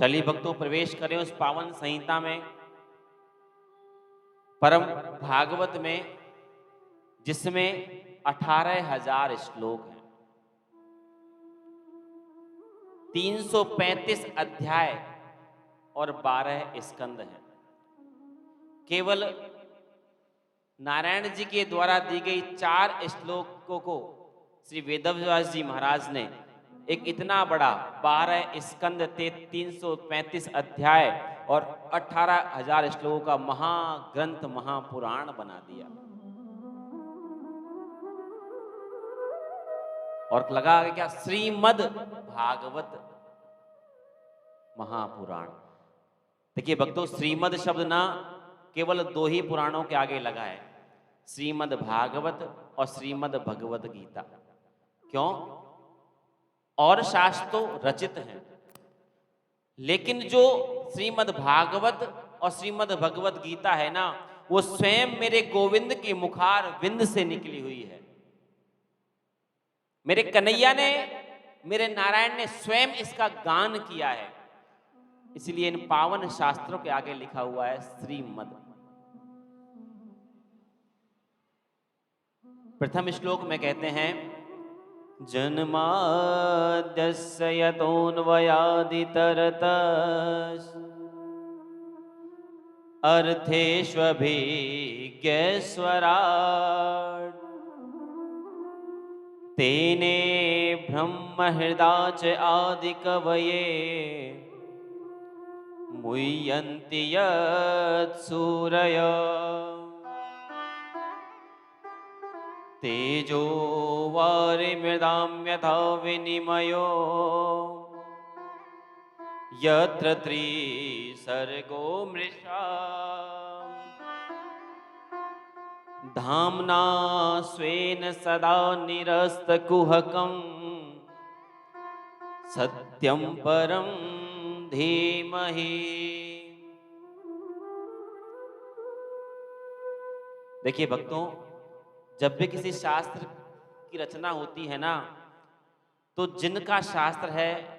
चलिए भक्तों, प्रवेश करें उस पावन संहिता में, परम भागवत में, जिसमें 18,000 श्लोक हैं, 335 अध्याय और 12 स्कंद हैं। केवल नारायण जी के द्वारा दी गई 4 श्लोकों को श्री वेदव्यास जी महाराज ने एक इतना बड़ा 12 स्कंद 335 अध्याय और 18,000 श्लोकों का महाग्रंथ महापुराण बना दिया। और लगा क्या, श्रीमद् भागवत महापुराण। देखिए भक्तों, श्रीमद् शब्द ना केवल 2 ही पुराणों के आगे लगा है, श्रीमद् भागवत और श्रीमद् भगवत गीता। क्यों? और शास्त्र तो रचित हैं, लेकिन जो श्रीमद् भागवत और श्रीमद् भगवत गीता है ना, वो स्वयं मेरे गोविंद के मुखार विंद से निकली हुई है। मेरे कन्हैया ने, मेरे नारायण ने स्वयं इसका गान किया है। इसलिए इन पावन शास्त्रों के आगे लिखा हुआ है श्रीमद्। प्रथम श्लोक में कहते हैं, जन्माद्यस्य यतोऽन्वयादितरतश्च अर्थेष्वभिज्ञस्वराट् तेने ब्रह्महृदा च आदिकवये मुह्यन्ति यत्सूरयः तेजो वारिमृदां यथा विनिमयो यत्र त्रिसर्गो मृषा धाम्ना स्वेन सदा निरस्तकुहकं सत्यं परं धीमहि। देखिए भक्तों, जब भी किसी शास्त्र की रचना होती है ना, तो जिनका शास्त्र है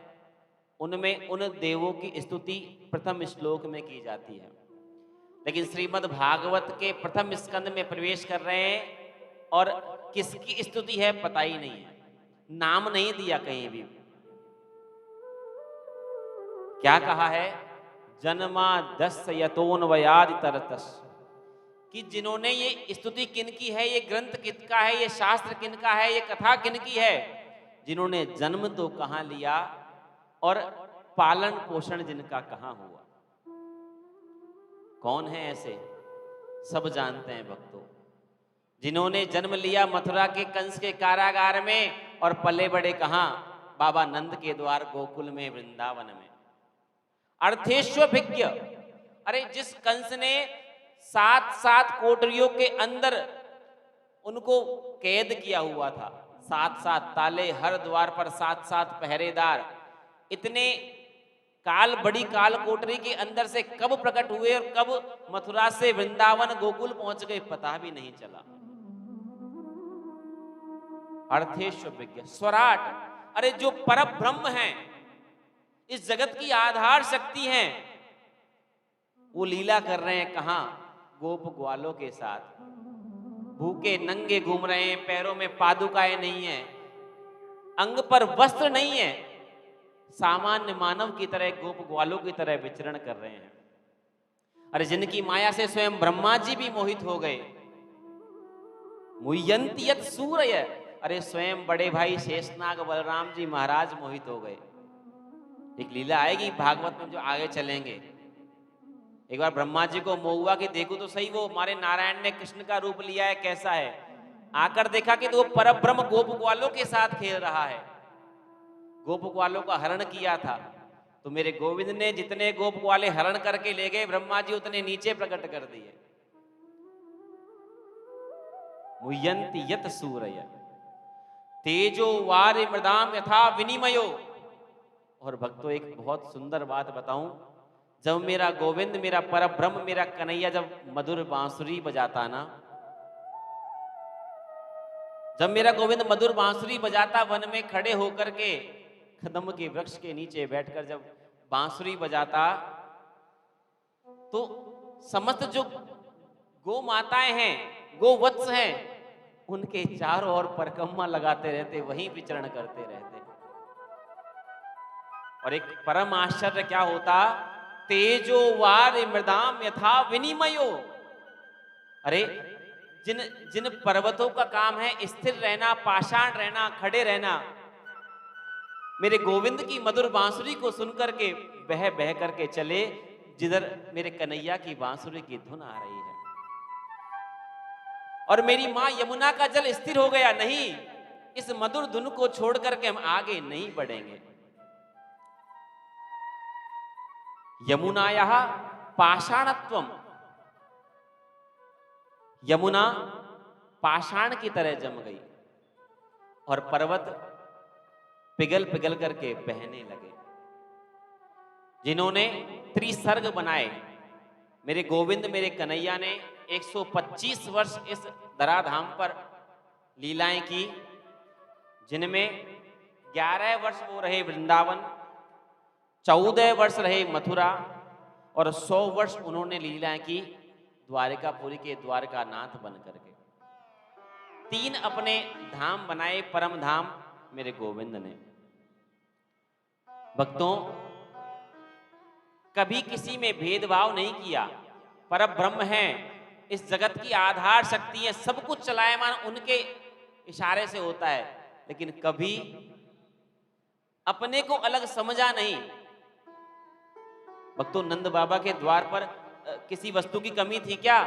उनमें उन देवों की स्तुति प्रथम श्लोक में की जाती है। लेकिन श्रीमद् भागवत के प्रथम स्कंद में प्रवेश कर रहे हैं और किसकी स्तुति है पता ही नहीं है, नाम नहीं दिया कहीं भी। क्या कहा है? जन्माद्यस्य यतोऽन्वयादितरतश्च, कि जिन्होंने ये स्तुति किनकी है, ये ग्रंथ किसका है, ये शास्त्र किनका है, ये कथा किनकी है, जिन्होंने जन्म तो कहाँ लिया और पालन पोषण जिनका कहाँ हुआ। कौन है ऐसे? सब जानते हैं भक्तों। जिन्होंने जन्म लिया मथुरा के कंस के कारागार में और पले बड़े कहाँ? बाबा नंद के द्वार गोकुल में, वृंदावन में। अर्थेष्वभिज्ञ, अरे जिस कंस ने 7-7 कोठरियों के अंदर उनको कैद किया हुआ था, 7-7 ताले, हर द्वार पर 7-7 पहरेदार, इतने काल, बड़ी काल कोठरी के अंदर से कब प्रकट हुए और कब मथुरा से वृंदावन गोकुल पहुंच गए पता भी नहीं चला। अर्थेष्वभिज्ञ स्वराट, अरे जो परब्रह्म हैं, इस जगत की आधार शक्ति हैं, वो लीला कर रहे हैं कहाँ? गोप ग्वालों के साथ। भूखे नंगे घूम रहे हैं, पैरों में पादुकाएं नहीं है, अंग पर वस्त्र नहीं है, सामान्य मानव की तरह, गोप ग्वालों की तरह विचरण कर रहे हैं। अरे जिनकी माया से स्वयं ब्रह्मा जी भी मोहित हो गए। मुह्यन्ति यत् सूरय, अरे स्वयं बड़े भाई शेषनाग बलराम जी महाराज मोहित हो गए। एक लीला आएगी भागवत में जो आगे चलेंगे। एक बार ब्रह्मा जी को मोह हुआ कि देखो तो सही, वो हमारे नारायण ने कृष्ण का रूप लिया है, कैसा है। आकर देखा कि वो परब्रह्म गोप ग्वालों के साथ खेल रहा है, गोप ग्वालों का हरण किया था। तो मेरे गोविंद ने जितने गोप ग्वाले हरण करके ले गए, ब्रह्मा जी उतने नीचे प्रकट कर दिए। मुह्यन्ति यत् सूरय तेजो वारि मृदाम यथा विनिमयो। और भक्तों, एक बहुत सुंदर बात बताऊं, जब मेरा गोविंद, मेरा परब्रह्म, मेरा कन्हैया जब मधुर बांसुरी बजाता ना, जब मेरा गोविंद मधुर बांसुरी बजाता वन में खड़े होकर के, कदम के वृक्ष के नीचे बैठकर जब बांसुरी बजाता तो समस्त जो गो माताएं हैं, गो वत्स हैं, उनके चारों ओर परिक्रमा लगाते रहते, वहीं विचरण करते रहते। और एक परम आश्चर्य क्या होता, तेजो वार मृदाम यथा विनिमयो। अरे जिन जिन पर्वतों का काम है स्थिर रहना, पाषाण रहना, खड़े रहना, मेरे गोविंद की मधुर बांसुरी को सुनकर के बह बह करके चले जिधर मेरे कन्हैया की बांसुरी की धुन आ रही है। और मेरी मां यमुना का जल स्थिर हो गया, नहीं, इस मधुर धुन को छोड़ करके हम आगे नहीं बढ़ेंगे। यमुनायाः पाषाणत्वम, यमुना पाषाण की तरह जम गई और पर्वत पिघल पिघल करके बहने लगे। जिन्होंने त्रिसर्ग बनाए, मेरे गोविंद मेरे कन्हैया ने 125 वर्ष इस धराधाम पर लीलाएं की, जिनमें 11 वर्ष वो रहे वृंदावन, 14 वर्ष रहे मथुरा और 100 वर्ष उन्होंने लीलाएं की द्वारिकापुरी के द्वारकानाथ बन करके। 3 अपने धाम बनाए, परम धाम मेरे गोविंद ने। भक्तों, कभी किसी में भेदभाव नहीं किया। परब्रह्म है, इस जगत की आधार शक्ति है, सब कुछ चलायमान उनके इशारे से होता है, लेकिन कभी अपने को अलग समझा नहीं। भक्तों, नंद बाबा के द्वार पर किसी वस्तु की कमी थी क्या?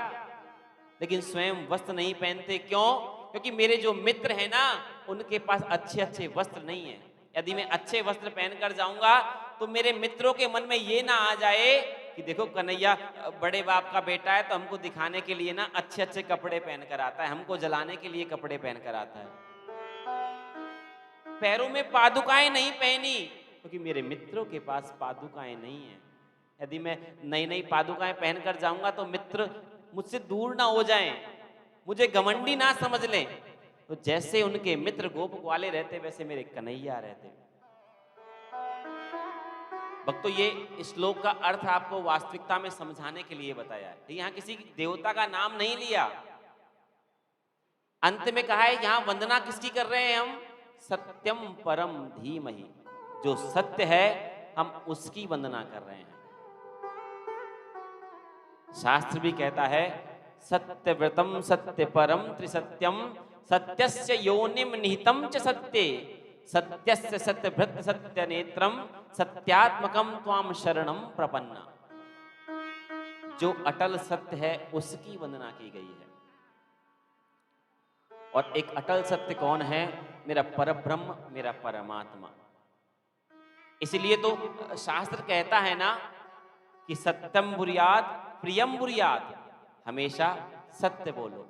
लेकिन स्वयं वस्त्र नहीं पहनते, क्यों? क्योंकि मेरे जो मित्र हैं ना, उनके पास अच्छे अच्छे वस्त्र नहीं है। यदि मैं अच्छे वस्त्र पहनकर जाऊंगा तो मेरे मित्रों के मन में ये ना आ जाए कि देखो कन्हैया बड़े बाप का बेटा है, तो हमको दिखाने के लिए ना अच्छे अच्छे कपड़े पहनकर आता है, हमको जलाने के लिए कपड़े पहनकर आता है। पैरों में पादुकाएं नहीं पहनी क्योंकि मेरे मित्रों के पास पादुकाएं नहीं है। यदि मैं नई नई पादुकाएं पहनकर जाऊंगा तो मित्र मुझसे दूर ना हो जाएं, मुझे घमंडी ना समझ लें। तो जैसे उनके मित्र गोप ग्वाले रहते, वैसे मेरे कन्हैया रहते। भक्तों, ये श्लोक का अर्थ आपको वास्तविकता में समझाने के लिए बताया है। यहां किसी देवता का नाम नहीं लिया। अंत में कहा है यहां वंदना किसकी कर रहे हैं हम? सत्यम परम धीमहि, जो सत्य है हम उसकी वंदना कर रहे हैं। शास्त्र भी कहता है सत्यव्रतम सत्य परम त्रिसत्यम सत्यस्य योनिम निहितम च सत्ये सत्यस्य सत्यभृत सत्य नेत्रम सत्यात्मकम त्वाम शरणम प्रपन्ना। जो अटल सत्य है उसकी वंदना की गई है। और एक अटल सत्य कौन है? मेरा परब्रह्म, मेरा परमात्मा। इसलिए तो शास्त्र कहता है ना कि सत्यम बुरियाद प्रियम बुरियाद, हमेशा सत्य बोलो,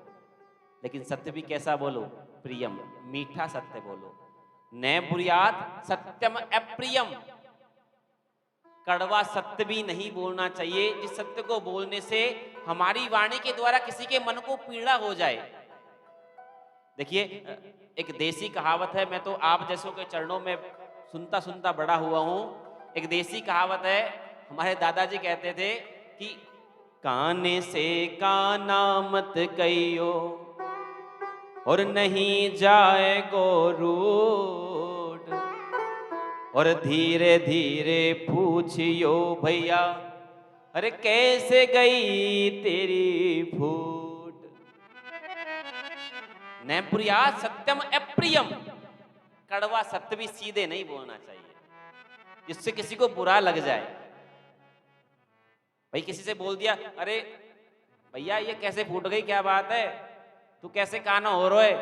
लेकिन सत्य भी कैसा बोलो? प्रियम, मीठा सत्य बोलो। न बुरियाद सत्यम अप्रियम, कड़वा सत्य भी नहीं बोलना चाहिए, जिस सत्य को बोलने से हमारी वाणी के द्वारा किसी के मन को पीड़ा हो जाए। देखिए, एक देसी कहावत है, मैं तो आप जैसों के चरणों में सुनता सुनता बड़ा हुआ हूं। एक देसी कहावत है, हमारे दादाजी कहते थे कि काने से काना मत कहियो और नहीं जाए गोरूट, और धीरे धीरे पूछियो भैया अरे कैसे गई तेरी फूट। न प्रियाद सत्यम अप्रियम, कड़वा सत्य भी सीधे नहीं बोलना चाहिए जिससे किसी को बुरा लग जाए। भाई किसी से बोल दिया अरे भैया ये कैसे फूट गई, क्या बात है, तू कैसे काना हो रहा है,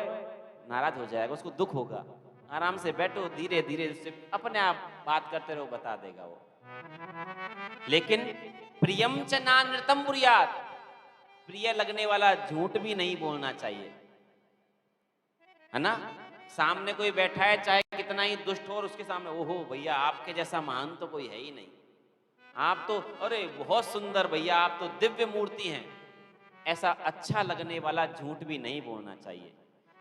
नाराज हो जाएगा, उसको दुख होगा। आराम से बैठो, धीरे धीरे उससे अपने आप बात करते रहो, बता देगा वो। लेकिन प्रियम च नानृतम बुरियात, प्रिय लगने वाला झूठ भी नहीं बोलना चाहिए, है ना। सामने कोई बैठा है चाहे कितना ही दुष्ट हो और उसके सामने ओहो भैया आपके जैसा महान तो कोई है ही नहीं, आप तो अरे बहुत सुंदर भैया, आप तो दिव्य मूर्ति हैं, ऐसा अच्छा लगने वाला झूठ भी नहीं बोलना चाहिए।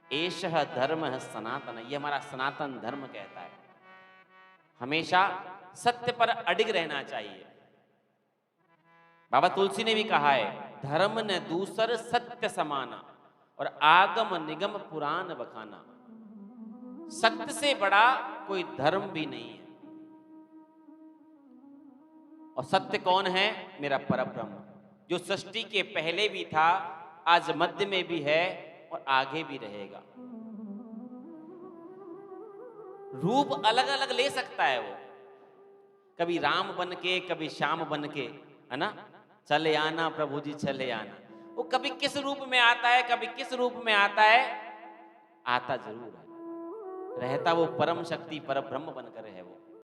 एषः धर्म सनातन, ये हमारा सनातन धर्म कहता है। हमेशा सत्य पर अडिग रहना चाहिए। बाबा तुलसी ने भी कहा है, धर्म न दूसर सत्य समाना और आगम निगम पुराण बखाना। सत्य से बड़ा कोई धर्म भी नहीं है। और सत्य कौन है? मेरा परब्रह्म, जो सृष्टि के पहले भी था, आज मध्य में भी है और आगे भी रहेगा। रूप अलग अलग ले सकता है वो, कभी राम बन के, कभी श्याम बन के, है ना, चले आना प्रभु जी चले आना। वो कभी किस रूप में आता है, कभी किस रूप में आता है, आता जरूर है। रहता वो परम शक्ति पर ब्रह्म बनकर है वो।